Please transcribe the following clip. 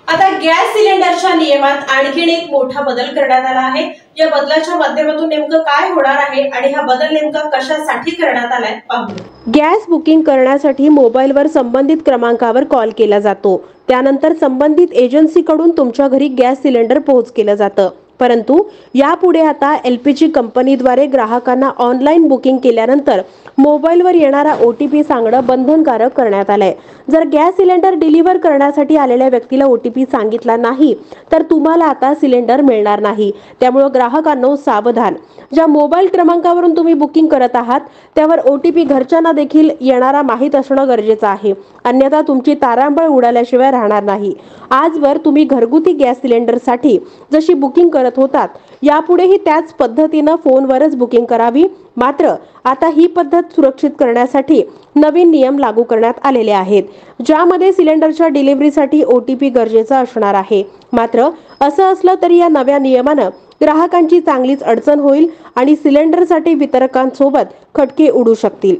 आता गॅस सिलेंडरच्या नियमात आणखीन एक मोठा बदल करण्यात आला आहे। या बदलाच्या माध्यमातून नेमकं काय होणार आहे आणि हा बदल नेमका कशासाठी करण्यात आलाय पाहूया। गॅस बुकिंग करण्यासाठी मोबाईलवर संबंधित क्रमांकावर कॉल केला जातो। त्यानंतर संबंधित एजन्सीकडून तुमच्या घरी गॅस सिलेंडर पोहोच केलं जातं। परंतु यापुढे आता एलपीजी कंपनीद्वारे ग्राहकांना ऑनलाईन बुकिंग केल्यानंतर मोबाईलवर येणारा ओटीपी सांगणं बंधनकारक करण्यात आलंय। जर गॅस सिलेंडर डिलिव्हर करण्यासाठी आलेल्या व्यक्तीला ओटीपी सांगितला नाही तर तुम्हाला आता सिलेंडर मिळणार नाही। त्यामुळे ग्राहकांनो सावधान, ज्या मोबाईल क्रमांकावरून तुम्ही बुकिंग करत आहात त्यावर ओटीपी घरच्यांना देखील येणारा माहीत असणं गरजेचं आहे, अन्यथा तुमची तारांबळ उडाल्याशिवाय राहणार नाही। आजवर तुम्ही घरगुती गॅस सिलेंडरसाठी जशी बुकिंग करत होतात यापुढेही त्याच पद्धतीनं फोनवरच बुकिंग करावी। मात्र आता ही पद्धत सुरक्षित करण्यासाठी नवीन नियम लागू करण्यात आलेले आहेत, ज्यामध्ये सिलेंडरच्या डिलिव्हरीसाठी ओटीपी गरजेचा असणार आहे। मात्र असं असलं तरी या नव्या नियमानं ग्राहकांची चांगलीच अडचण होईल आणि सिलेंडरसाठी वितरकांसोबत खटके उडू शकतील।